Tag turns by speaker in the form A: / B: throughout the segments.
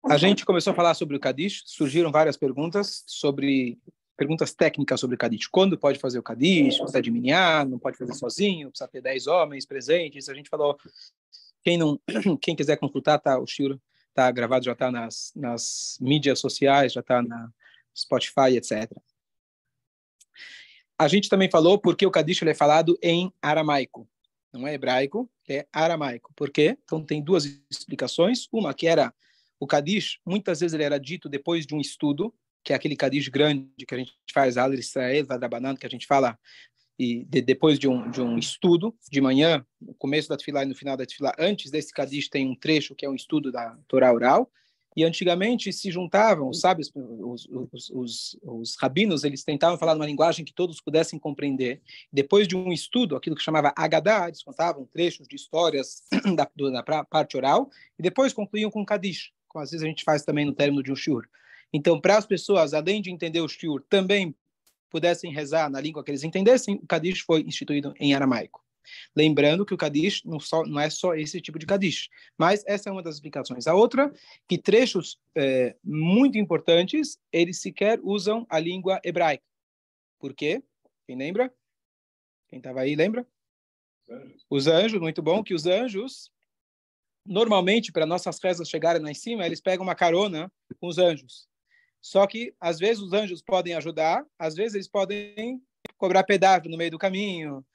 A: A gente começou a falar sobre o Kadish, surgiram várias perguntas técnicas sobre o Kadish. Quando pode fazer o Kadish? Precisa de minyan, não pode fazer sozinho, precisa ter 10 homens presentes. A gente falou, quem quiser consultar, o shiur está gravado, já está nas mídias sociais, já está na Spotify, etc. A gente também falou porque o Kadish ele é falado em aramaico. Não é hebraico, é aramaico. Por quê? Então tem duas explicações. Uma que era o Kadish, muitas vezes ele era dito depois de um estudo, que é aquele Kadish grande que a gente faz, Aler Israel, Vadrabanan, que a gente fala, e depois de um estudo, de manhã, no começo da tefilá e no final da tefilá, antes desse Kadish tem um trecho que é um estudo da Torá oral, e antigamente se juntavam, os sábios, os rabinos, eles tentavam falar numa linguagem que todos pudessem compreender. Depois de um estudo, aquilo que chamava Agadá, eles contavam trechos de histórias da parte oral, e depois concluíam com Kadish, como às vezes a gente faz também no término de um shiur. Então, para as pessoas, além de entender o shiur, também pudessem rezar na língua que eles entendessem, o Kadish foi instituído em aramaico. Lembrando que o Kadish não é só esse tipo de Kadish, mas essa é uma das explicações. A outra, que trechos muito importantes, eles sequer usam a língua hebraica. Por quê? Quem lembra? Quem estava aí, lembra? Os anjos, muito bom, que os anjos, normalmente, para nossas rezas chegarem lá em cima, eles pegam uma carona com os anjos. Só que, às vezes, os anjos podem ajudar, às vezes eles podem cobrar pedágio no meio do caminho,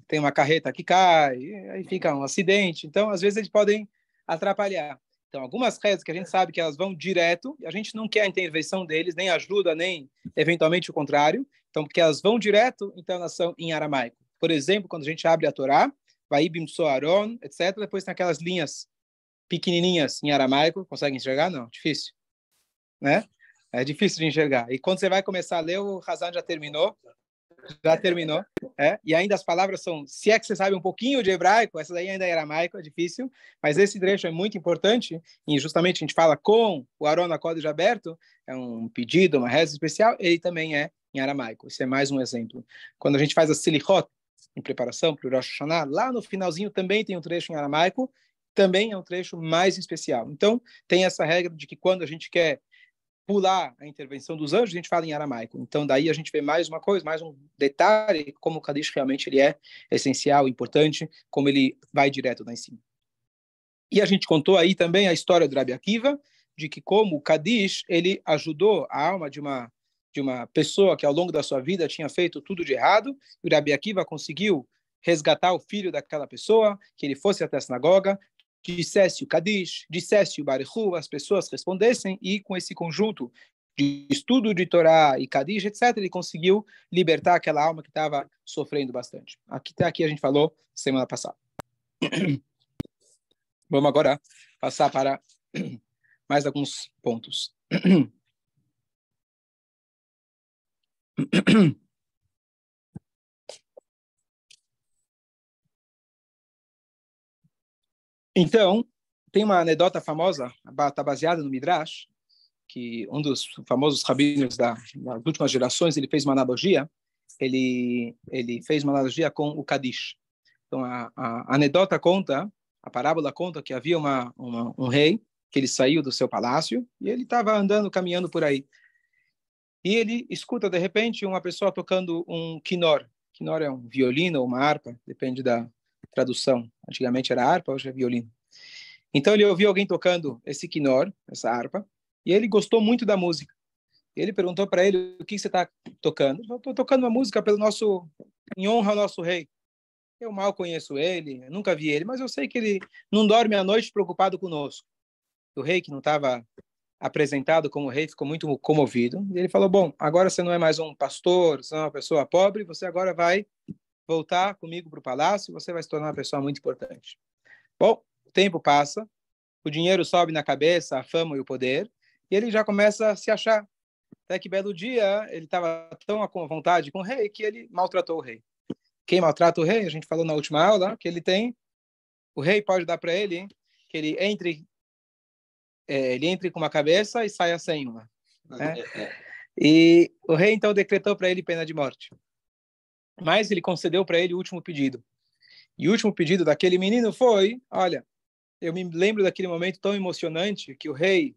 A: tem uma carreta que cai, aí fica um acidente. Então, às vezes, eles podem atrapalhar. Então, algumas rezas que a gente sabe que elas vão direto, e a gente não quer a intervenção deles, nem ajuda, nem, eventualmente, o contrário. Então, porque elas vão direto, então elas são em aramaico. Por exemplo, quando a gente abre a Torá, Vaibim Soaron, etc., depois tem aquelas linhas pequenininhas em aramaico. Consegue enxergar? Não, difícil. Né? É difícil de enxergar. E quando você vai começar a ler, o Hazan já terminou. E ainda as palavras são, se é que você sabe um pouquinho de hebraico, essa daí ainda é aramaico, é difícil, mas esse trecho é muito importante, e justamente a gente fala com o Aron Kodesh aberto, é um pedido, uma reza especial, ele também é em aramaico. Esse é mais um exemplo. Quando a gente faz a Selichot, em preparação para o Rosh Hashanah, lá no finalzinho também tem um trecho em aramaico, também é um trecho mais especial. Então, tem essa regra de que quando a gente quer pular a intervenção dos anjos, a gente fala em aramaico. Então, daí a gente vê mais uma coisa, mais um detalhe, como o Kadish realmente ele é essencial, importante, como ele vai direto lá em cima. E a gente contou aí também a história do Rabi Akiva, de que como o Kadish, ele ajudou a alma de uma pessoa que ao longo da sua vida tinha feito tudo de errado, e o Rabi Akiva conseguiu resgatar o filho daquela pessoa, que ele fosse até a sinagoga, dissesse o Kadish, dissesse o Barichu, as pessoas respondessem, e com esse conjunto de estudo de Torá e Kadish, etc., ele conseguiu libertar aquela alma que estava sofrendo bastante. Até aqui a gente falou semana passada. Vamos agora passar para mais alguns pontos. Então, tem uma anedota famosa, está baseada no Midrash, que um dos famosos rabinos das últimas gerações, ele fez uma analogia, ele fez uma analogia com o Kadish. Então, a anedota conta, a parábola conta que havia um rei, que ele saiu do seu palácio, e ele estava andando, caminhando por aí. E ele escuta, de repente, uma pessoa tocando um quinor. Quinor é um violino ou uma harpa, depende da tradução. Antigamente era harpa, hoje é violino. Então ele ouviu alguém tocando esse quinor, essa harpa, e ele gostou muito da música. Ele perguntou para ele, o que você está tocando? Eu estou tocando uma música em honra ao nosso rei. Eu mal conheço ele, eu nunca vi ele, mas eu sei que ele não dorme à noite preocupado conosco. O rei, que não estava apresentado como rei, ficou muito comovido. E ele falou, bom, agora você não é mais um pastor, você é uma pessoa pobre, você agora vai voltar comigo para o palácio, você vai se tornar uma pessoa muito importante. Bom, o tempo passa, o dinheiro sobe na cabeça, a fama e o poder, e ele já começa a se achar. Até que belo dia, ele estava tão à vontade com o rei que ele maltratou o rei. Quem maltrata o rei, a gente falou na última aula, que o rei pode dar para ele, que ele entre com uma cabeça e saia sem uma. Né? E o rei, então, decretou para ele pena de morte. Mas ele concedeu para ele o último pedido. E o último pedido daquele menino foi, olha, eu me lembro daquele momento tão emocionante que o rei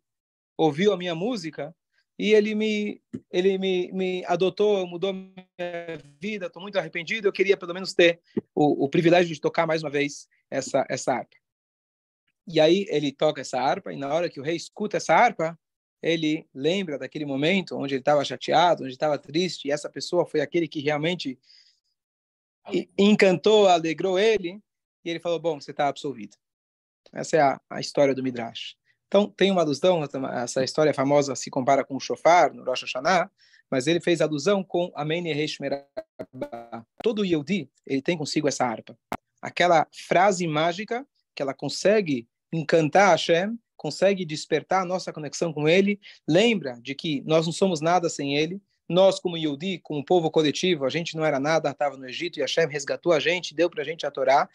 A: ouviu a minha música e ele me adotou, mudou minha vida, estou muito arrependido, eu queria pelo menos ter o privilégio de tocar mais uma vez essa harpa. E aí ele toca essa harpa, e na hora que o rei escuta essa harpa, ele lembra daquele momento onde ele estava chateado, onde estava triste, e essa pessoa foi aquele que realmente encantou, alegrou ele, e ele falou, bom, você está absolvido. Essa é a história do Midrash. Então, tem uma alusão, essa história famosa se compara com o shofar, no Rosh Hashanah, mas ele fez alusão com Amen Yehesh Merabah. Todo Yehudi, ele tem consigo essa harpa. Aquela frase mágica que ela consegue encantar Hashem, consegue despertar a nossa conexão com ele, lembra de que nós não somos nada sem ele, nós como Yehudi, como povo coletivo, a gente não era nada, estava no Egito e Hashem resgatou a gente, deu para a gente a Torá,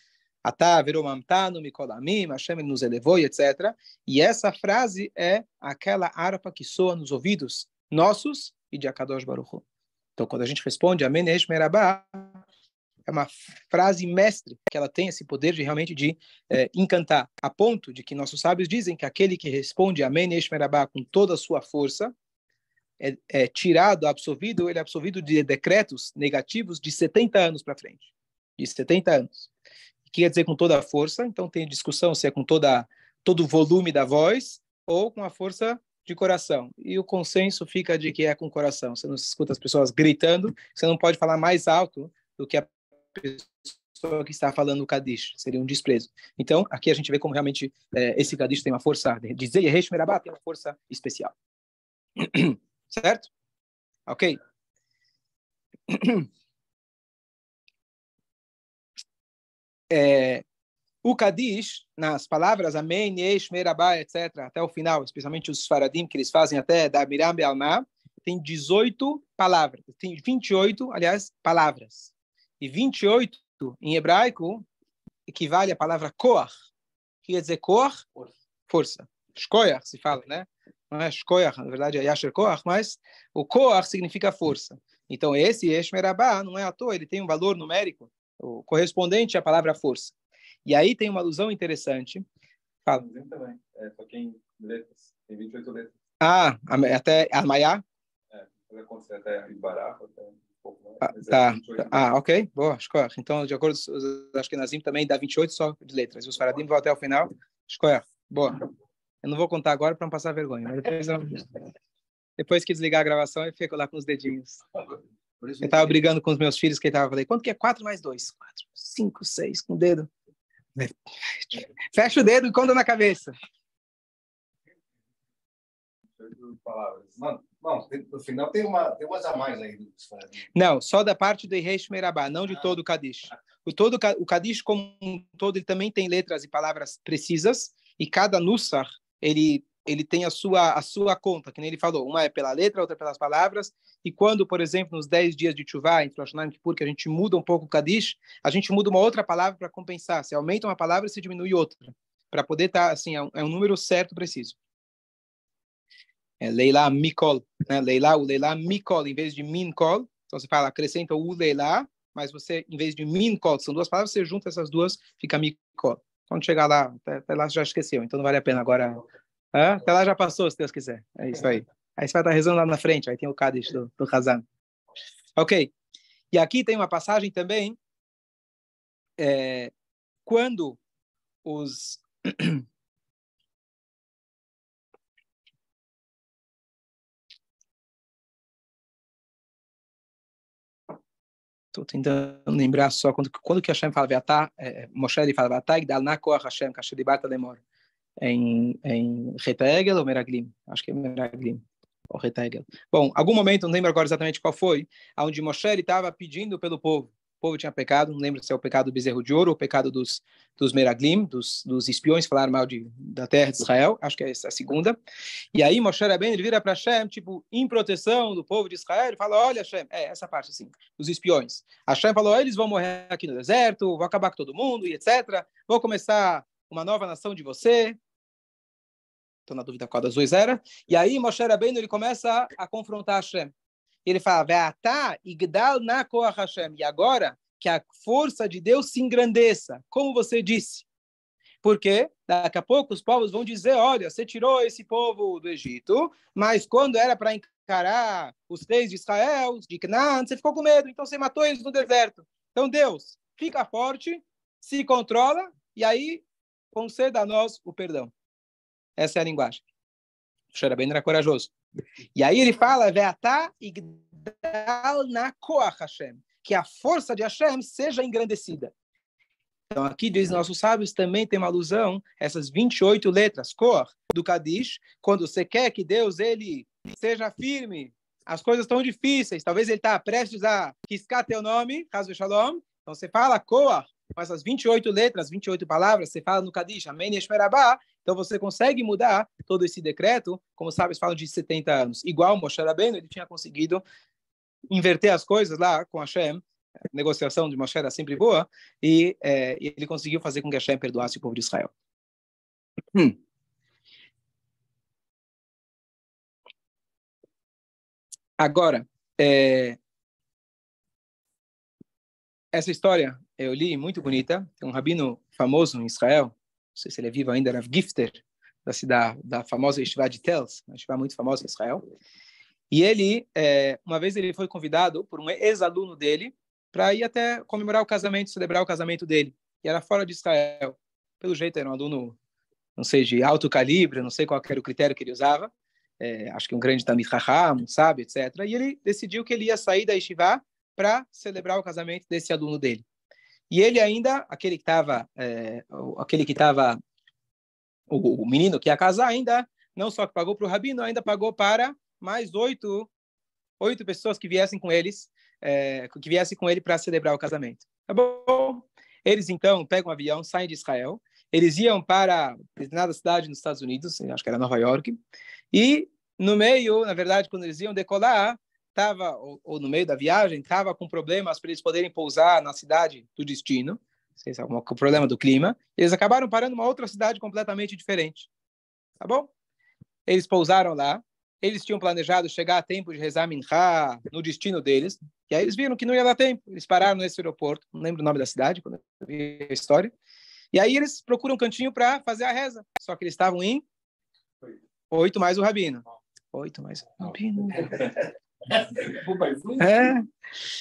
A: Atá virou mamtano, mikolamim, Hashem nos elevou, e etc. E essa frase é aquela harpa que soa nos ouvidos nossos e de Akadosh Baruch Hu. Então, quando a gente responde Amen Yehesh Merabah, é uma frase mestre, que ela tem esse poder de realmente de encantar, a ponto de que nossos sábios dizem que aquele que responde Amen Yehesh Merabah com toda a sua força, é tirado, absolvido, ele é absolvido de decretos negativos de 70 anos para frente. De 70 anos. O que quer dizer com toda a força? Então tem discussão se é com todo o volume da voz ou com a força de coração. E o consenso fica de que é com o coração. Você não escuta as pessoas gritando, você não pode falar mais alto do que a pessoa que está falando o Kadish. Seria um desprezo. Então, aqui a gente vê como realmente esse Kadish tem uma força, dizer Yehesh Merabah tem uma força especial. Certo? Ok? O Kadish, nas palavras Amém, Yesh, Merabah, etc., até o final, especialmente os Faradim, que eles fazem até da Miram Be'alma, tem 18 palavras, tem 28, aliás, palavras. E 28, em hebraico, equivale à palavra Koach. Que quer dizer Koach? Força. Shkoyach, se fala, né? Não é Shkoyach, na verdade é Yasher Koach, mas o Koach significa força. Então, esse Yesh Merabah não é à toa, ele tem um valor numérico o correspondente à palavra força. E aí tem uma alusão interessante. Fala.
B: Também. Só que em letras. Tem 28 letras.
A: Até Armaiá?
B: Pode acontecer até Ibará, até um pouco mais.
A: Tá. Ok. Boa, escolha. Então, de acordo com os Ashkenazim, também dá 28 só de letras. E os Faradim vão até o final. Escolha. Boa. Eu não vou contar agora para não passar vergonha. Mas depois que desligar a gravação, eu fico lá com os dedinhos. Eu estava brigando com os meus filhos, que estavam falando, quanto que é 4 mais 2? 4, 5, 6, com o dedo. Fecha o dedo e conta na cabeça.
B: Não, no final tem umas a mais aí.
A: Não, só da parte do Yehesh Merabah, não de todo o Kadish. O Kadish como um todo, ele também tem letras e palavras precisas, e cada Nussar, ele tem a sua conta, que nem ele falou. Uma é pela letra, outra pelas palavras, e quando, por exemplo, nos 10 dias de Tchuvah, entre Rosh Hashanah e Kippur, que a gente muda um pouco o Kadish, a gente muda uma outra palavra para compensar. Se aumenta uma palavra, se diminui outra, para poder estar, assim, é um número certo, preciso. Leilá Mikol, né? o Leilá Mikol, em vez de Minkol, então você fala, acrescenta o Leilá, mas você, em vez de Minkol, são duas palavras, você junta essas duas, fica Mikol. Quando chegar lá, até lá já esqueceu, então não vale a pena agora. Até lá já passou, se Deus quiser. É isso aí. Aí você vai estar rezando lá na frente, aí tem o Kadish do Hazan. Ok. E aqui tem uma passagem também, quando os... Estou tentando lembrar só quando que Hashem fala Moshe ele fala Vatá Igdal na Koach Hashem Kasher Dibarta Lemor em Retegel ou Meraglim? Acho que é Meraglim ou Retegel. Bom, algum momento, não lembro agora exatamente qual foi, onde Moshe estava pedindo pelo povo. O povo tinha pecado, não lembro se é o pecado do bezerro de ouro ou o pecado dos Meraglim, dos espiões que falaram mal da terra de Israel, acho que é essa a segunda. E aí Moshe Rabbeinu, ele vira para Hashem, tipo, em proteção do povo de Israel, ele fala, olha Hashem, essa parte assim, dos espiões. Hashem falou, eles vão morrer aqui no deserto, vão acabar com todo mundo, e etc. Vou começar uma nova nação de você. Estou na dúvida qual das duas era. E aí Moshe Rabbeinu ele começa a confrontar Hashem. Ele fala, Ve'atá igdal na koach Hashem. E agora que a força de Deus se engrandeça, como você disse. Porque daqui a pouco os povos vão dizer, olha, você tirou esse povo do Egito, mas quando era para encarar os reis de Israel, de Canaã, você ficou com medo, então você matou eles no deserto. Então Deus fica forte, se controla, e aí conceda a nós o perdão. Essa é a linguagem. O Sheraben era corajoso. E aí ele fala, Ve'atá igdal na koach Hashem, que a força de Hashem seja engrandecida. Então, aqui diz nossos sábios, também tem uma alusão, essas 28 letras, Koach, do Kadish, quando você quer que Deus ele seja firme, as coisas estão difíceis, talvez ele está prestes a riscar teu nome, Chas v'Shalom, então você fala Koach, com essas 28 letras, 28 palavras, você fala no Kadish, Amém Yeshmerabá, então você consegue mudar todo esse decreto, como sábios falam de 70 anos. Igual Moshe Rabbeinu, ele tinha conseguido inverter as coisas lá com Hashem, a negociação de Moshe era sempre boa, e ele conseguiu fazer com que Hashem perdoasse o povo de Israel. Agora, essa história eu li, muito bonita, tem um rabino famoso em Israel, não sei se ele é vivo ainda, Rav Gifter, da famosa Yeshiva de Tels, uma Yeshiva muito famosa em Israel, e ele, uma vez ele foi convidado por um ex-aluno dele para ir até comemorar o casamento, celebrar o casamento dele. E era fora de Israel. Pelo jeito, era um aluno, não sei, de alto calibre, não sei qual era o critério que ele usava. Acho que um grande Talmid Chacham, sabe, etc. E ele decidiu que ele ia sair da Yeshiva para celebrar o casamento desse aluno dele. E ele ainda, aquele que estava, o menino que ia casar, ainda, não só que pagou para o rabino, ainda pagou para mais 8 pessoas que viessem com eles, que viessem com ele para celebrar o casamento. Tá bom? Eles, então, pegam um avião, saem de Israel, eles iam para determinada cidade nos Estados Unidos, acho que era Nova York, e no meio, na verdade, quando eles iam decolar, ou no meio da viagem, estava com problemas para eles poderem pousar na cidade do destino, não sei se é algum problema do clima, eles acabaram parando em uma outra cidade completamente diferente. Tá bom? Eles pousaram lá, eles tinham planejado chegar a tempo de rezar Minchá no destino deles, e aí eles viram que não ia dar tempo. Eles pararam nesse aeroporto, não lembro o nome da cidade, quando eu vi a história, e aí eles procuram um cantinho para fazer a reza. Só que eles estavam em 8 mais o rabino. 8 mais o rabino.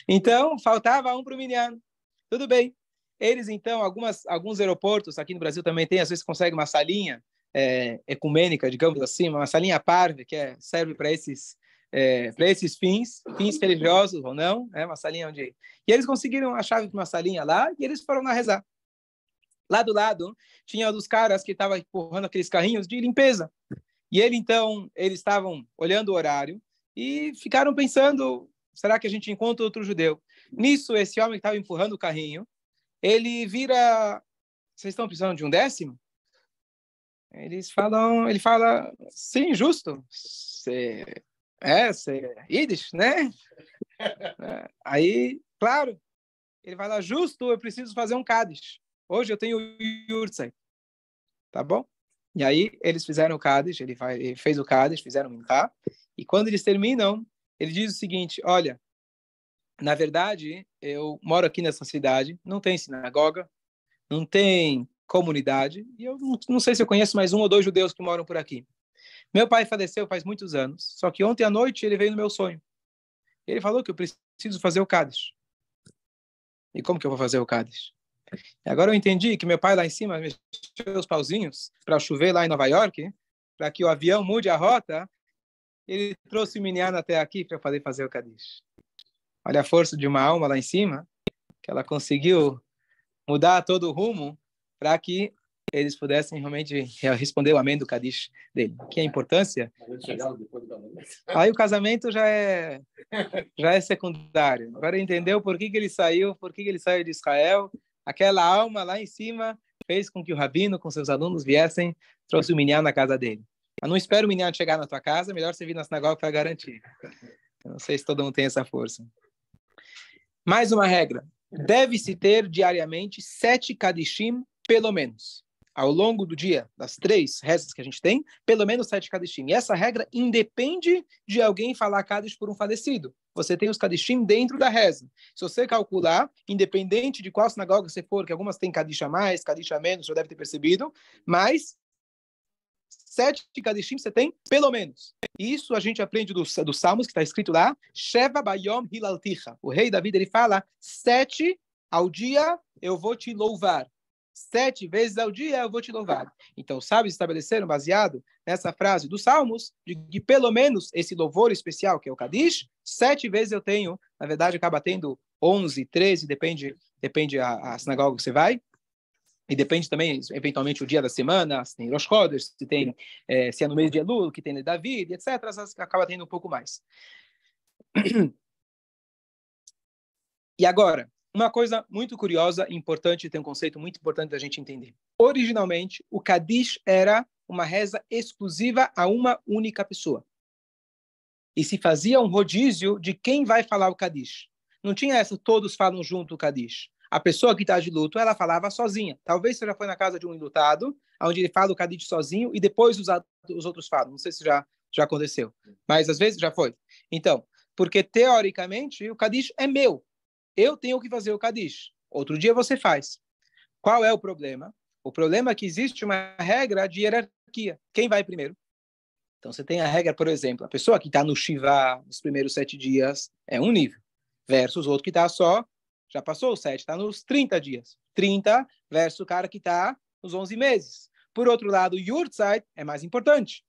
A: Então, faltava um para o minyan. Tudo bem. Eles, então, alguns aeroportos, aqui no Brasil também tem, às vezes consegue uma salinha ecumênica, digamos assim, uma salinha parve, que serve para esses fins religiosos ou não, uma salinha onde... E eles conseguiram a chave de uma salinha lá e eles foram lá rezar. Lá do lado, tinha um dos caras que estavam empurrando aqueles carrinhos de limpeza. E eles estavam olhando o horário e ficaram pensando, será que a gente encontra outro judeu? Nisso, esse homem que estava empurrando o carrinho, ele vira... Vocês estão precisando de um 10º? Ele fala, sim, justo. Você é Yiddish, né? Aí, claro, ele vai lá, justo, eu preciso fazer um Kaddish. Hoje eu tenho Yurtzeit. Tá bom? E aí eles fizeram o Kaddish, ele fez o Kaddish, fizeram o Minchá, e quando eles terminam, ele diz o seguinte, olha, na verdade, eu moro aqui nessa cidade, não tem sinagoga, não tem comunidade, e eu não sei se eu conheço mais 1 ou 2 judeus que moram por aqui. Meu pai faleceu faz muitos anos, só que ontem à noite ele veio no meu sonho. Ele falou que eu preciso fazer o Kaddish. E como que eu vou fazer o Kaddish? E agora eu entendi que meu pai lá em cima mexeu os pauzinhos para chover lá em Nova York, para que o avião mude a rota, ele trouxe o minyan até aqui para poder fazer o Kaddish. Olha a força de uma alma lá em cima, que ela conseguiu mudar todo o rumo para que eles pudessem realmente responder o amém do Kaddish dele. Que é a importância? Aí o casamento já é secundário. Agora entendeu por que ele saiu de Israel. Aquela alma lá em cima fez com que o rabino, com seus alunos, viessem, trouxe o minyan na casa dele. Mas não espera o minyan chegar na tua casa, melhor você vir na sinagoga para garantir. Eu não sei se todo mundo tem essa força. Mais uma regra. Deve-se ter diariamente 7 kadishim, pelo menos. ao longo do dia, das 3 rezas que a gente tem, pelo menos 7 Kadishim. E essa regra independe de alguém falar Kadish por um falecido. Você tem os Kadishim dentro da reza. Se você calcular, independente de qual sinagoga você for, que algumas têm Kadish a mais, Kadish a menos, já deve ter percebido, mas 7 Kadishim você tem, pelo menos. Isso a gente aprende dos Salmos, que está escrito lá, Sheva Bayom Hilalticha. O rei David, ele fala, 7 ao dia eu vou te louvar. 7 vezes ao dia eu vou te louvar. Então, os sábios estabeleceram, baseado nessa frase dos Salmos, de que pelo menos esse louvor especial, que é o Kadish, 7 vezes eu tenho, na verdade acaba tendo 11, 13, depende a sinagoga que você vai, e depende também, eventualmente, o dia da semana, se tem Rosh Chodesh, se é no mês de Elul, que tem David, etc., acaba tendo um pouco mais. E agora, uma coisa muito curiosa e importante, tem um conceito muito importante da gente entender. Originalmente, o Kadish era uma reza exclusiva a uma única pessoa. E se fazia um rodízio de quem vai falar o Kadish. Não tinha essa, todos falam junto o Kadish. A pessoa que está de luto, ela falava sozinha. Talvez você já foi na casa de um enlutado, onde ele fala o Kadish sozinho e depois os outros falam. Não sei se já aconteceu, mas às vezes já foi. Então, porque teoricamente o Kadish é meu. Eu tenho que fazer o Kadish. Outro dia você faz. Qual é o problema? O problema é que existe uma regra de hierarquia. Quem vai primeiro? Então, você tem a regra, por exemplo, a pessoa que está no Shiva nos primeiros 7 dias é um nível, versus o outro que está já passou os 7, está nos 30 dias. 30 versus o cara que está nos 11 meses. Por outro lado, o Yurtzeit é mais importante.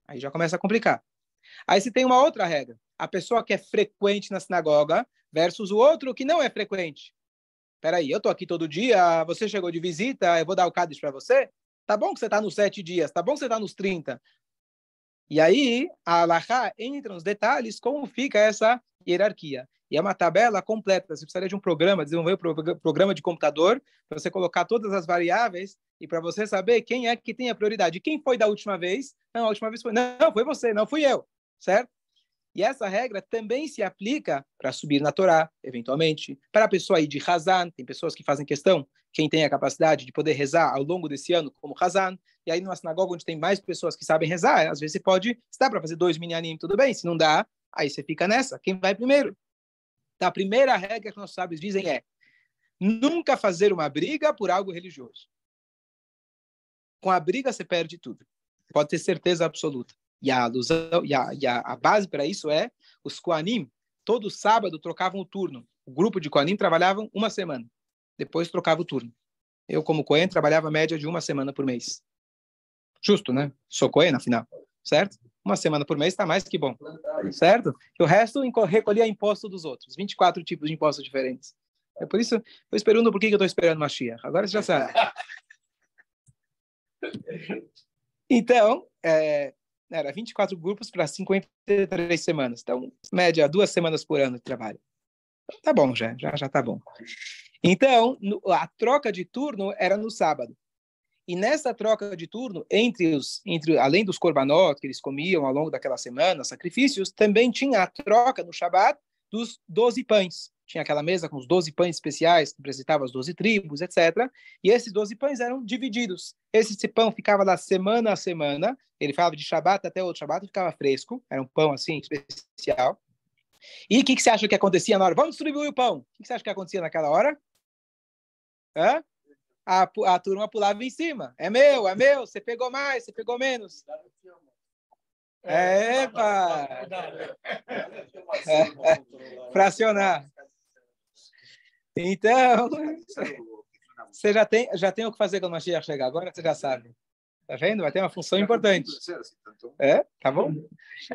A: Aí já começa a complicar. Aí você tem uma outra regra. A pessoa que é frequente na sinagoga versus o outro que não é frequente. Peraí, eu estou aqui todo dia, você chegou de visita, eu vou dar o Kadish para você? Tá bom que você está nos 7 dias, tá bom que você está nos 30. E aí, a Halachá entra nos detalhes como fica essa hierarquia. E é uma tabela completa. Você precisaria de um programa, desenvolver um programa de computador, para você colocar todas as variáveis e para você saber quem é que tem a prioridade. Quem foi da última vez? Não, a última vez foi... Não, foi você, não fui eu. Certo? E essa regra também se aplica para subir na Torá, eventualmente, para a pessoa ir de Hazan. Tem pessoas que fazem questão, quem tem a capacidade de poder rezar ao longo desse ano como Hazan. E aí, numa sinagoga onde tem mais pessoas que sabem rezar, às vezes você pode estar para fazer 2 minyanim, tudo bem. Se não dá, aí você fica nessa. Quem vai primeiro? Então, a primeira regra que nossos sábios dizem é nunca fazer uma briga por algo religioso. Com a briga, você perde tudo. Pode ter certeza absoluta. E a alusão, a base para isso é os Koanim, todo sábado trocavam o turno. O grupo de Koanim trabalhavam uma semana. Depois trocava o turno. Eu, como Kohen, trabalhava a média de 1 semana por mês. Justo, né? Sou Kohen, afinal. Certo? 1 semana por mês está mais que bom. Certo? E o resto recolhia imposto dos outros. 24 tipos de impostos diferentes. É por isso, estou esperando por que eu estou esperando Mashiach. Agora você já sabe. Então, era 24 grupos para 53 semanas. Então, média, 2 semanas por ano de trabalho. Tá bom, já tá bom. Então, a troca de turno era no sábado. E nessa troca de turno, além dos korbanot que eles comiam ao longo daquela semana, sacrifícios, também tinha a troca no Shabat dos 12 pães. Tinha aquela mesa com os 12 pães especiais que representavam as 12 tribos, etc. E esses 12 pães eram divididos. Esse pão ficava lá semana a semana. Ele falava de Shabat até outro Shabat, ficava fresco. Era um pão assim especial. E o que você acha que acontecia na hora? Vamos distribuir o pão. O que você acha que acontecia naquela hora? A turma pulava em cima. É meu, você pegou mais, você pegou menos. Epa! Fracionar. Então, você já tem o que fazer quando o Mashiach chegar. Agora você já sabe. Tá vendo? Vai ter uma função importante. Tá bom?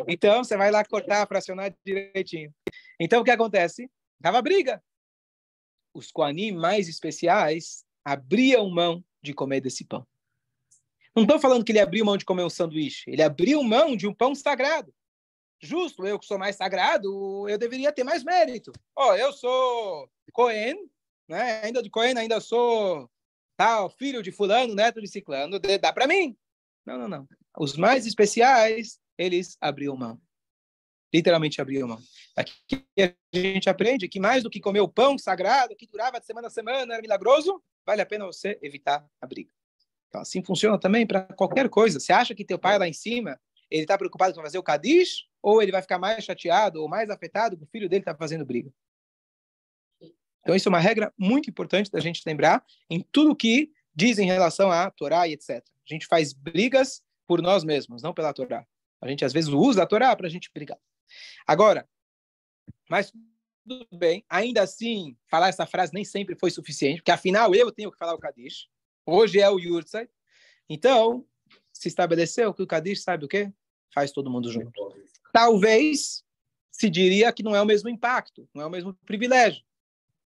A: Então, você vai lá cortar, fracionar direitinho. Então, o que acontece? Tava briga. Os Koanim mais especiais abriam mão de comer desse pão. Não estou falando que ele abriu mão de comer um sanduíche. Ele abriu mão de um pão sagrado. Justo, eu que sou mais sagrado, eu deveria ter mais mérito. Eu sou Cohen, né? Ainda de Cohen, ainda sou filho de fulano, neto de ciclano, dá para mim. Não. Os mais especiais, eles abriam mão. Literalmente abriam mão. Aqui a gente aprende que mais do que comer o pão sagrado, que durava de semana a semana, era milagroso, vale a pena você evitar a briga. Então, assim funciona também para qualquer coisa. Você acha que teu pai lá em cima, ele está preocupado com fazer o Kadish, ou ele vai ficar mais chateado ou mais afetado que o filho dele está fazendo briga? Então, isso é uma regra muito importante da gente lembrar em tudo que diz em relação à Torá e etc. A gente faz brigas por nós mesmos, não pela Torá. A gente, às vezes, usa a Torá para a gente brigar. Agora, mas tudo bem, ainda assim, falar essa frase nem sempre foi suficiente, porque afinal eu tenho que falar o Kadish. Hoje é o Yurtzeit. Então, se estabeleceu que o Kadish, sabe o quê? Faz todo mundo junto. Talvez se diria que não é o mesmo impacto, não é o mesmo privilégio.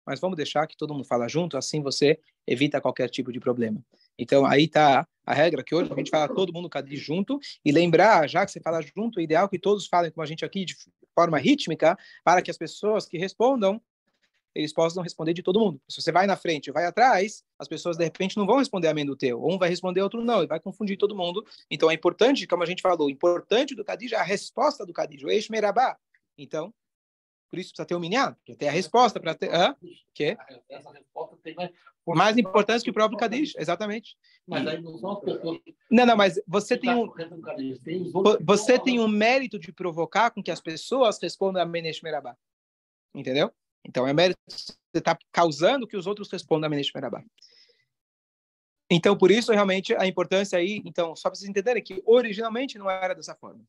A: Mas vamos deixar que todo mundo fala junto, assim você evita qualquer tipo de problema. Então, aí está a regra, que hoje a gente fala todo mundo Kadish junto, e lembrar, já que você fala junto, é ideal que todos falem com a gente aqui de forma rítmica, para que as pessoas que respondam, eles possam responder de todo mundo. Se você vai na frente e vai atrás, as pessoas, de repente, não vão responder amém do teu. Um vai responder, outro não, e vai confundir todo mundo. Então, é importante, como a gente falou, o importante do Kadish é a resposta do Kadish, o Eish Merabá. Então, por isso precisa ter o minyan, porque tem a resposta para ter... que?
C: Essa resposta tem
A: mais importante que o próprio Kadish, exatamente.
C: Mas aí não são as pessoas...
A: Não, mas você tem um mérito de provocar com que as pessoas respondam a Menesh Merabá. Entendeu? Então, é mérito, você está causando que os outros respondam a Menesh Merabá. Então, por isso, realmente, a importância aí... Então, só para vocês entenderem que originalmente não era dessa forma.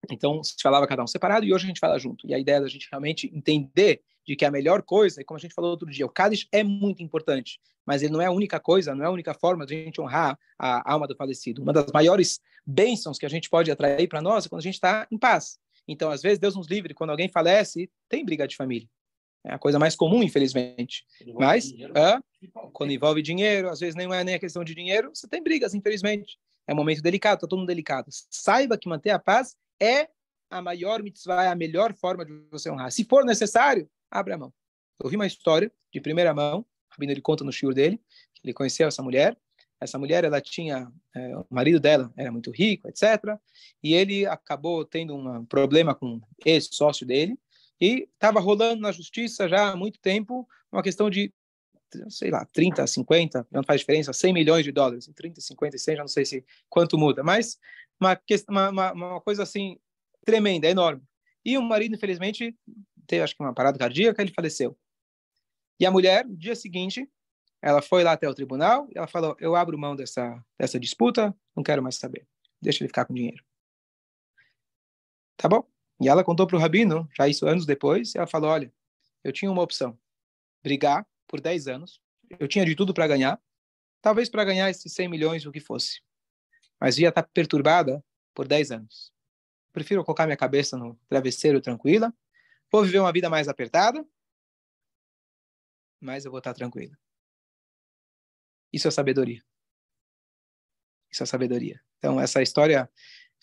A: Então, se falava cada um separado e hoje a gente fala junto. E a ideia da gente realmente entender de que a melhor coisa, e como a gente falou outro dia, o Kadish é muito importante, mas ele não é a única coisa, não é a única forma de a gente honrar a alma do falecido. Uma das maiores bênçãos que a gente pode atrair para nós é quando a gente está em paz. Então, às vezes, Deus nos livre, quando alguém falece, tem briga de família. É a coisa mais comum, infelizmente. Mas, quando envolve dinheiro, às vezes não é nem a questão de dinheiro, você tem brigas, infelizmente. É um momento delicado, está todo mundo delicado. Saiba que manter a paz é a maior mitzvah, é a melhor forma de você honrar. Se for necessário, abra a mão. Eu ouvi uma história de primeira mão, o Rabino ele conta no shiur dele, que ele conheceu essa mulher. Essa mulher, ela tinha, o marido dela era muito rico, etc. E ele acabou tendo um problema com o ex-sócio dele, e estava rolando na justiça já há muito tempo uma questão de, sei lá, 30, 50, não faz diferença, 100 milhões de dólares, 30, 50, 100, já não sei se quanto muda, mas uma coisa assim tremenda, enorme. E o marido, infelizmente, teve acho que uma parada cardíaca, ele faleceu. E a mulher, no dia seguinte, ela foi lá até o tribunal e ela falou, eu abro mão dessa disputa, não quero mais saber, deixa ele ficar com dinheiro. Tá bom? E ela contou para o rabino, já isso anos depois, e ela falou, olha, eu tinha uma opção, brigar por 10 anos, eu tinha de tudo para ganhar, talvez para ganhar esses 100 milhões, o que fosse, mas ia estar perturbada por 10 anos. Prefiro colocar minha cabeça no travesseiro tranquila, vou viver uma vida mais apertada, mas eu vou estar tranquila. Isso é sabedoria. Isso é sabedoria. Então, essa história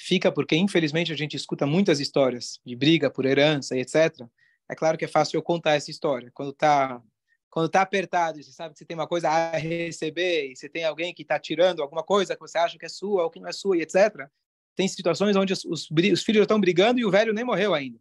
A: fica porque, infelizmente, a gente escuta muitas histórias de briga por herança e etc. É claro que é fácil eu contar essa história. Quando tá apertado e você sabe que você tem uma coisa a receber e você tem alguém que está tirando alguma coisa que você acha que é sua ou que não é sua e etc. Tem situações onde os filhos estão brigando e o velho nem morreu ainda.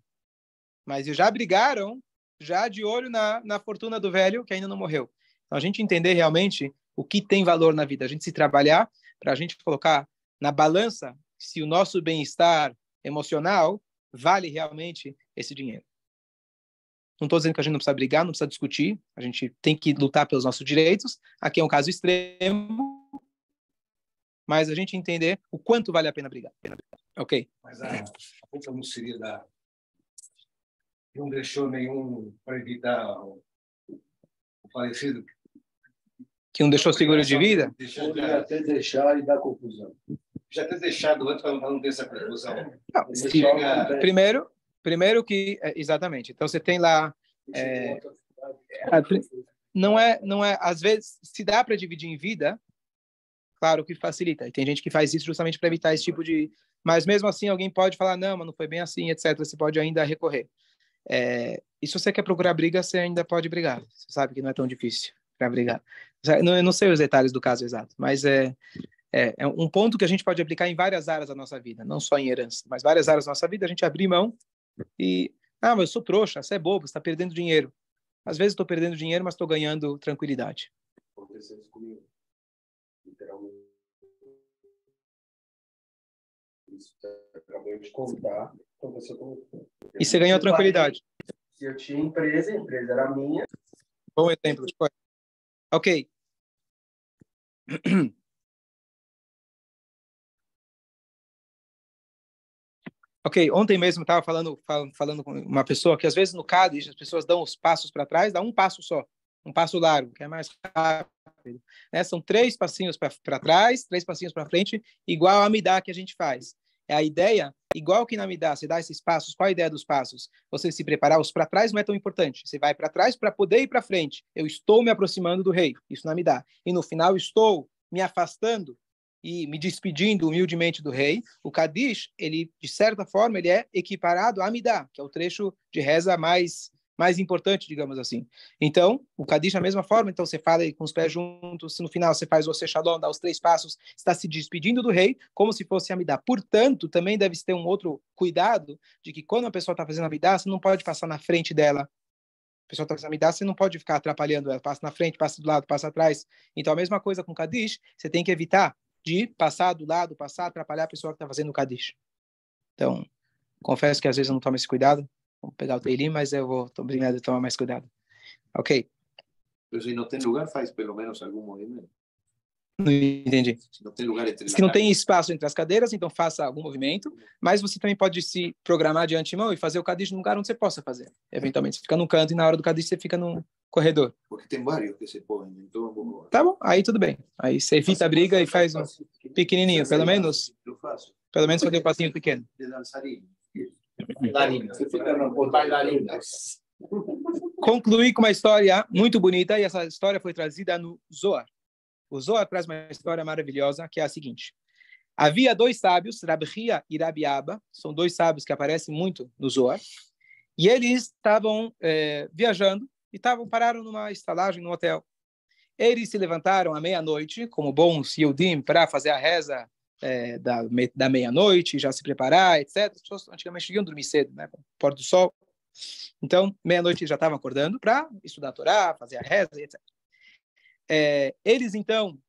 A: Mas já brigaram, já de olho na fortuna do velho que ainda não morreu. Então, a gente entender realmente o que tem valor na vida, a gente se trabalhar para a gente colocar na balança se o nosso bem-estar emocional vale realmente esse dinheiro. Não estou dizendo que a gente não precisa brigar, não precisa discutir, a gente tem que lutar pelos nossos direitos. Aqui é um caso extremo, mas a gente entender o quanto vale a pena brigar. Ok?
D: Mas a culpa não seria não deixou nenhum para evitar o falecido.
A: Que não deixou seguro de vida?
D: Poderia até deixar e dar confusão. Já ter deixado antes para não ter essa confusão.
A: Não, primeiro que exatamente. Então você tem lá não é às vezes se dá para dividir em vida, claro que facilita. E tem gente que faz isso justamente para evitar esse tipo de, mas mesmo assim alguém pode falar não, mas não foi bem assim, etc. Você pode ainda recorrer. E se você quer procurar briga, você ainda pode brigar. Você sabe que não é tão difícil para brigar. Eu não sei os detalhes do caso exato, mas é um ponto que a gente pode aplicar em várias áreas da nossa vida, não só em herança, mas várias áreas da nossa vida, a gente abrir mão e, mas eu sou trouxa, você é bobo, você está perdendo dinheiro. Às vezes estou perdendo dinheiro, mas estou ganhando tranquilidade.
D: Aconteceu isso comigo, literalmente. Isso que você acabou de contar. Aconteceu comigo.
A: E você ganhou tranquilidade.
D: Se eu tinha empresa, a empresa era minha.
A: Bom exemplo. Ok. Ok, ontem mesmo eu estava falando com uma pessoa que às vezes no Cádiz as pessoas dão os passos para trás, dá um passo só, um passo largo, que é mais rápido. Né? São 3 passinhos para trás, 3 passinhos para frente, igual a Amidá que a gente faz. É a ideia, igual que na Amidá, você dá esses passos, qual a ideia dos passos? Você se preparar, os para trás não é tão importante. Você vai para trás para poder ir para frente. Eu estou me aproximando do rei, isso na Amidá. E no final estou me afastando e me despedindo humildemente do rei. O Kadish, ele, de certa forma, ele é equiparado à Amidá, que é o trecho de reza mais importante, digamos assim. Então, o Kadish, da mesma forma, então você fala com os pés juntos, no final você faz o Oseh Shalom, dá os 3 passos, está se despedindo do rei, como se fosse Amidá. Portanto, também deve ter um outro cuidado, de que quando a pessoa está fazendo Amidá, você não pode passar na frente dela. A pessoa está fazendo Amidá, você não pode ficar atrapalhando ela, passa na frente, passa do lado, passa atrás. Então, a mesma coisa com o Kadish, você tem que evitar de passar do lado, atrapalhar a pessoa que está fazendo o Kadish. Então, confesso que às vezes eu não tomo esse cuidado. Vou pegar o Teilim, mas eu estou obrigado a tomar mais cuidado. Ok?
E: Pero se não tem lugar, faz pelo menos algum movimento.
A: Não entendi.
E: Se não tem lugar entre
A: Se não tem espaço entre as cadeiras, então faça algum movimento, mas você também pode se programar de antemão e fazer o Kadish num lugar onde você possa fazer. Eventualmente, você fica num canto e na hora do Kadish você fica num corredor.
E: Porque tem vários que se podem. Então...
A: Tá bom, aí tudo bem. Aí você evita a briga e faz um pequenininho, pelo menos fazer um passinho pequeno.
E: De dançarino.
A: Concluí com uma história muito bonita, e essa história foi trazida no Zohar. O Zohar traz uma história maravilhosa, que é a seguinte. Havia 2 sábios, Rabi Hia e Rabi Abba, são 2 sábios que aparecem muito no Zohar, e eles estavam viajando e pararam numa estalagem, num hotel. Eles se levantaram à meia-noite, como bons Yehudim, para fazer a reza da meia-noite, já se preparar, etc. As pessoas antigamente iam dormir cedo, né, com o pôr do sol. Então, meia-noite já estavam acordando para estudar a Torá, fazer a reza, etc. Eles, então,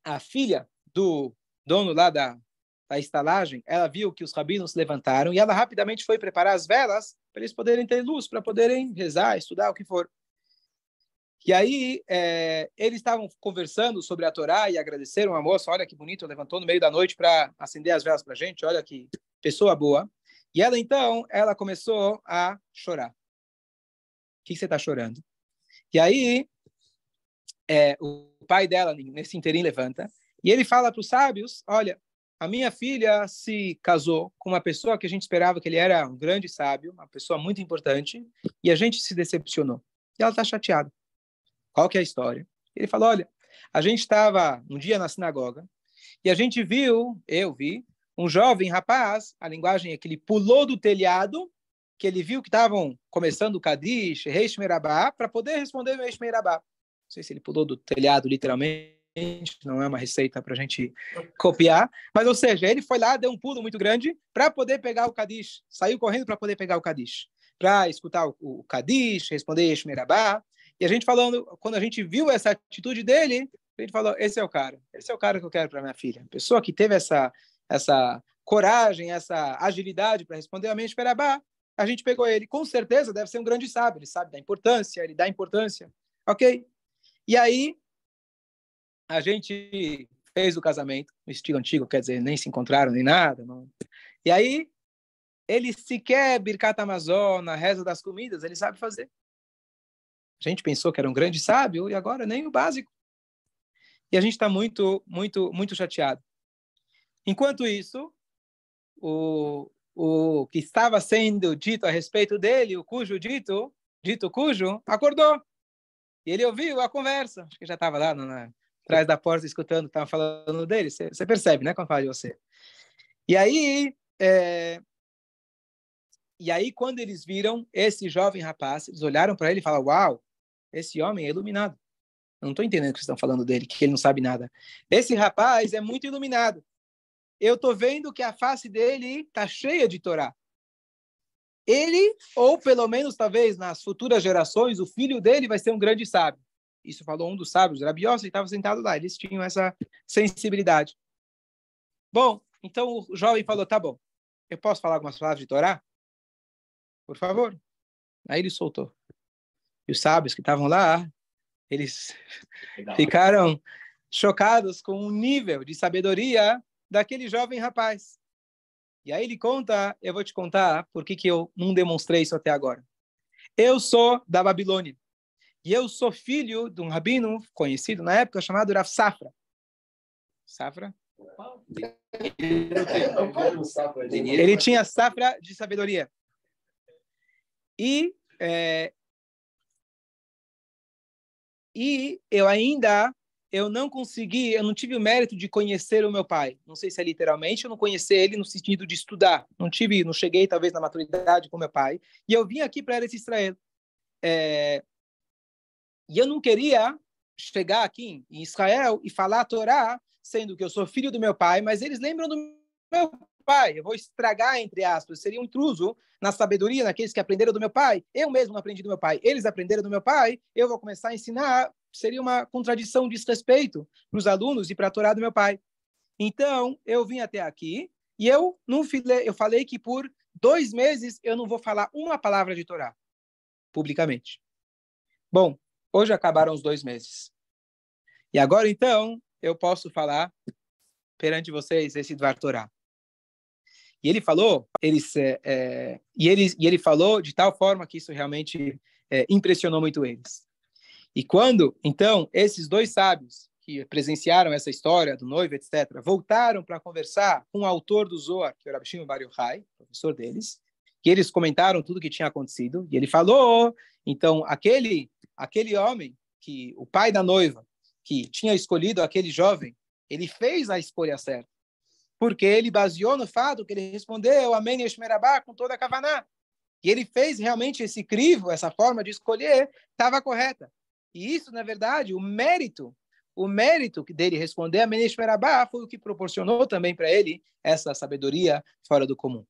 A: a filha do dono lá da estalagem, ela viu que os rabinos se levantaram e ela rapidamente foi preparar as velas para eles poderem ter luz, para poderem rezar, estudar, o que for. E aí, eles estavam conversando sobre a Torá e agradeceram a moça, olha que bonito, levantou no meio da noite para acender as velas para a gente, olha que pessoa boa. E ela, então, ela começou a chorar. O que você está chorando? E aí, o pai dela, nesse interim, levanta, e ele fala para os sábios, olha, a minha filha se casou com uma pessoa que a gente esperava que ele era um grande sábio, uma pessoa muito importante, e a gente se decepcionou. E ela está chateada. Qual que é a história? Ele falou, olha, a gente estava um dia na sinagoga, e a gente eu vi, um jovem rapaz, a linguagem é que ele pulou do telhado, que ele viu que estavam começando o Kadish, Reish Merabá, para poder responder o Reish Merabá. Não sei se ele pulou do telhado, literalmente, não é uma receita para a gente copiar, mas, ou seja, ele foi lá, deu um pulo muito grande para poder pegar o Kadish, saiu correndo para poder pegar o Kadish, para escutar o Kadish, responder Reish Merabá, e a gente falando, quando a gente viu essa atitude dele, a gente falou, esse é o cara que eu quero para minha filha. A pessoa que teve essa coragem, essa agilidade para responder a Reish Merabá, a gente pegou ele. Com certeza deve ser um grande sábio, ele sabe da importância, ele dá importância. Ok? E aí, a gente fez o casamento, no estilo antigo, quer dizer, nem se encontraram, nem nada. Não. E aí, ele sequer Birkat Hamazon, na reza das comidas, ele sabe fazer. A gente pensou que era um grande sábio, e agora nem o básico. E a gente está muito, muito, muito chateado. Enquanto isso, o que estava sendo dito a respeito dele, o cujo dito cujo, acordou. E ele ouviu a conversa. Acho que já estava lá atrás da porta escutando o que estava falando dele. Você percebe, né, quando fala de você. E aí, quando eles viram esse jovem rapaz, eles olharam para ele e falaram, uau, esse homem é iluminado. Eu não estou entendendo o que vocês estão falando dele, que ele não sabe nada. Esse rapaz é muito iluminado. Eu estou vendo que a face dele está cheia de Torá. Ele, ou pelo menos, talvez, nas futuras gerações, o filho dele vai ser um grande sábio. Isso falou um dos sábios, Rabi Yossi, estava sentado lá. Eles tinham essa sensibilidade. Bom, Então o jovem falou, tá bom, eu posso falar algumas palavras de Torá? Por favor. Aí ele soltou. E os sábios que estavam lá, eles ficaram chocados com o nível de sabedoria daquele jovem rapaz. E aí ele conta, eu vou te contar por que eu não demonstrei isso até agora. Eu sou da Babilônia. E eu sou filho de um rabino conhecido na época chamado Rav Safra. Safra? Ele tinha safra de sabedoria. E eu não consegui, eu não tive o mérito de conhecer o meu pai. Não sei se é literalmente, eu não conheci ele no sentido de estudar. Não cheguei talvez na maturidade com meu pai. E eu vim aqui para Eretz Israel. E eu não queria chegar aqui em Israel e falar a Torá, sendo que eu sou filho do meu pai, mas eles lembram do meu pai. Eu vou estragar, entre aspas, seria um intruso na sabedoria, naqueles que aprenderam do meu pai. Eu mesmo não aprendi do meu pai. Eles aprenderam do meu pai, eu vou começar a ensinar. Seria uma contradição, desrespeito para os alunos e para a Torá do meu pai. Então, eu vim até aqui e eu falei que por 2 meses eu não vou falar uma palavra de Torá, publicamente. Bom, hoje acabaram os 2 meses. E agora, então, eu posso falar perante vocês esse Dvar Torá. E ele falou, ele falou de tal forma que isso realmente impressionou muito eles. E quando, então, esses 2 sábios que presenciaram essa história do noivo, etc., voltaram para conversar com o autor do Zohar, que é o Rabi Shimon Bar Yochai, professor deles, que eles comentaram tudo o que tinha acontecido, e ele falou, então, aquele homem, que o pai da noiva, que tinha escolhido aquele jovem, ele fez a escolha certa, porque ele baseou no fato que ele respondeu Amém Yeshmer Rabá com toda a kavaná. E ele fez realmente esse crivo, essa forma de escolher, estava correta. E isso, na verdade, o mérito dele responder Amém Yeshmer Rabá foi o que proporcionou também para ele essa sabedoria fora do comum.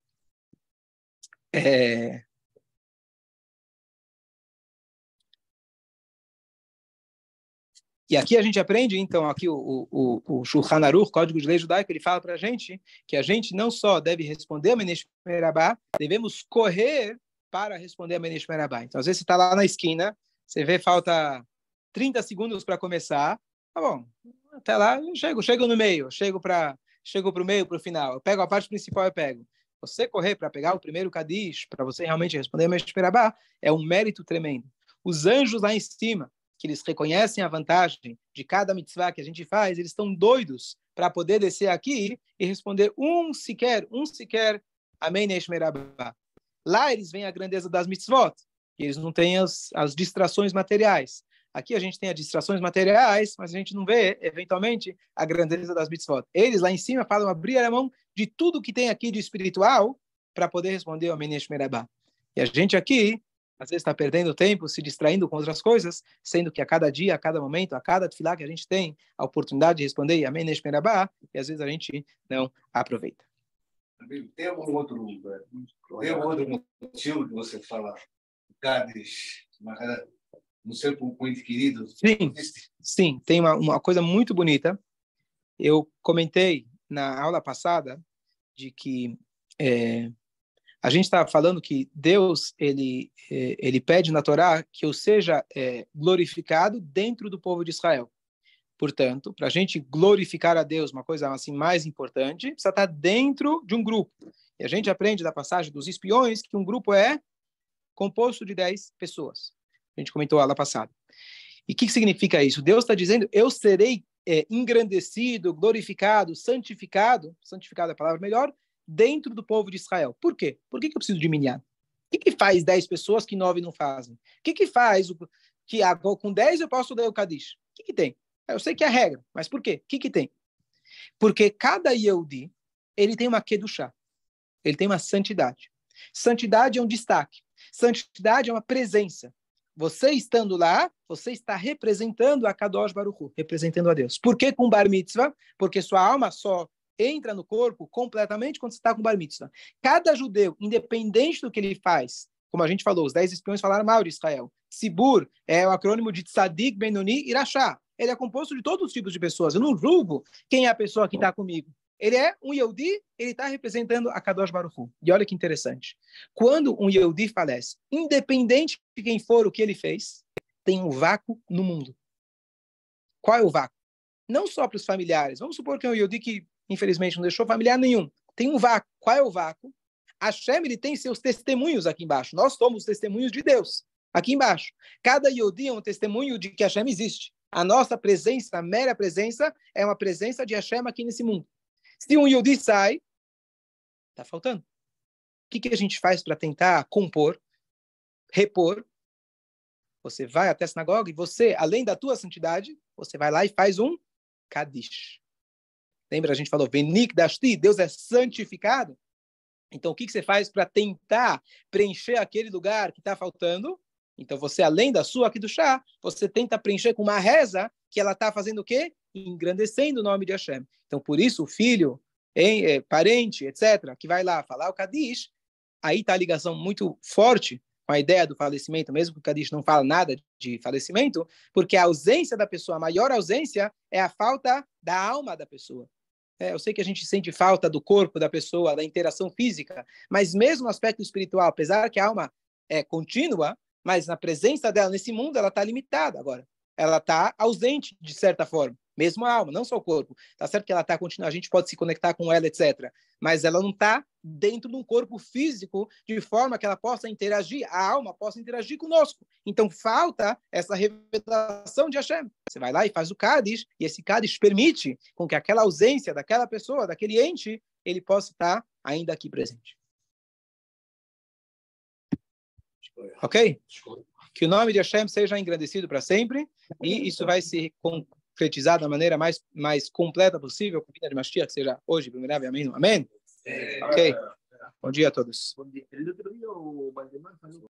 A: E aqui a gente aprende, então, aqui o Shulchan Aruch, Código de Lei Judaico, ele fala para a gente que a gente não só deve responder a Menesh Merabá, devemos correr para responder a Menesh Merabá. Então, às vezes você está lá na esquina, você vê, falta 30 segundos para começar, tá bom, até lá eu chego no meio, chego para o meio, para o final, eu pego a parte principal, eu pego. Você correr para pegar o primeiro Kadish, para você realmente responder a Menesh Merabá, é um mérito tremendo. Os anjos lá em cima, que eles reconhecem a vantagem de cada mitzvah que a gente faz, eles estão doidos para poder descer aqui e responder um sequer, Amém Yeshmer Rabá. Lá eles veem a grandeza das mitzvot, e eles não têm as distrações materiais. Aqui a gente tem as distrações materiais, mas a gente não vê, eventualmente, a grandeza das mitzvot. Eles lá em cima falam abrir a mão de tudo que tem aqui de espiritual para poder responder o Amém Yeshmer Rabá. E a gente aqui às vezes está perdendo tempo, se distraindo com outras coisas, sendo que a cada dia, a cada momento, a cada tefilá que a gente tem a oportunidade de responder Amém Yeshmer Rabá, e às vezes a gente não aproveita.
D: Tem algum outro motivo que você fala, Gades, no seu ente querido?
A: Sim, tem uma coisa muito bonita. Eu comentei na aula passada de que a gente está falando que Deus ele pede na Torá que eu seja glorificado dentro do povo de Israel. Portanto, para a gente glorificar a Deus, uma coisa assim mais importante, precisa estar dentro de um grupo. E a gente aprende da passagem dos espiões que um grupo é composto de 10 pessoas. A gente comentou a aula passada. E o que significa isso? Deus está dizendo, eu serei engrandecido, glorificado, santificado é a palavra melhor, dentro do povo de Israel. Por quê? Por que eu preciso de minyan? O que faz 10 pessoas que 9 não fazem? O que faz que com 10 eu posso dar o Kadish? O que tem? Eu sei que é a regra, mas por quê? O que tem? Porque cada Yehudi, ele tem uma Kedushá. Ele tem uma santidade. Santidade é um destaque. Santidade é uma presença. Você estando lá, você está representando a Kadosh Baruch Hu, representando a Deus. Por que com Bar Mitzvah? Porque sua alma só entra no corpo completamente quando você está com Bar Mitzvah. Cada judeu, independente do que ele faz, como a gente falou, os 10 espiões falaram mal de Israel. Sibur é o acrônimo de Tzadik, Benoni e Irachá. Ele é composto de todos os tipos de pessoas. Eu não julgo quem é a pessoa que está comigo. ele é um Yehudi, ele está representando a Kadosh Baruch Hu. E olha que interessante. Quando um Yehudi falece, independente de quem for o que ele fez, tem um vácuo no mundo. Qual é o vácuo? Não só para os familiares. Vamos supor que é um Yehudi que, infelizmente, não deixou familiar nenhum. Tem um vácuo. Qual é o vácuo? Hashem, ele tem seus testemunhos aqui embaixo. Nós somos testemunhos de Deus. Aqui embaixo. Cada Yehudi é um testemunho de que Hashem existe. A nossa presença, a mera presença, é uma presença de Hashem aqui nesse mundo. Se um Yehudi sai, está faltando. O que a gente faz para tentar compor, repor? Você vai até a sinagoga e você, além da tua santidade, você vai lá e faz um Kadish. Lembra, a gente falou, Venik Dashti, Deus é santificado. Então, o que você faz para tentar preencher aquele lugar que está faltando? Então, você, além da sua aqui do chá, você tenta preencher com uma reza que ela está fazendo o quê? Engrandecendo o nome de Hashem. Então, por isso, o filho, parente, etc., que vai lá falar o Kadish, aí está a ligação muito forte com a ideia do falecimento, mesmo que o Kadish não fala nada de falecimento, porque a ausência da pessoa, a maior ausência, é a falta da alma da pessoa. Eu sei que a gente sente falta do corpo da pessoa, da interação física, mas mesmo no aspecto espiritual, apesar que a alma é contínua, mas na presença dela nesse mundo, ela está limitada agora. Ela está ausente, de certa forma. Mesmo a alma, não só o corpo. Está certo que ela está contínua, a gente pode se conectar com ela, etc. Mas ela não está dentro de um corpo físico de forma que ela possa interagir, a alma possa interagir conosco. Então, falta essa revelação de Hashem. Você vai lá e faz o Kadish, e esse Kadish permite com que aquela ausência daquela pessoa, daquele ente, ele possa estar ainda aqui presente. Ok? Que o nome de Hashem seja engrandecido para sempre, e isso vai se concretizar da maneira mais completa possível, com a vida de Mashiach, que seja hoje, primeiro, amém? Amém? Ok? Bom dia a todos.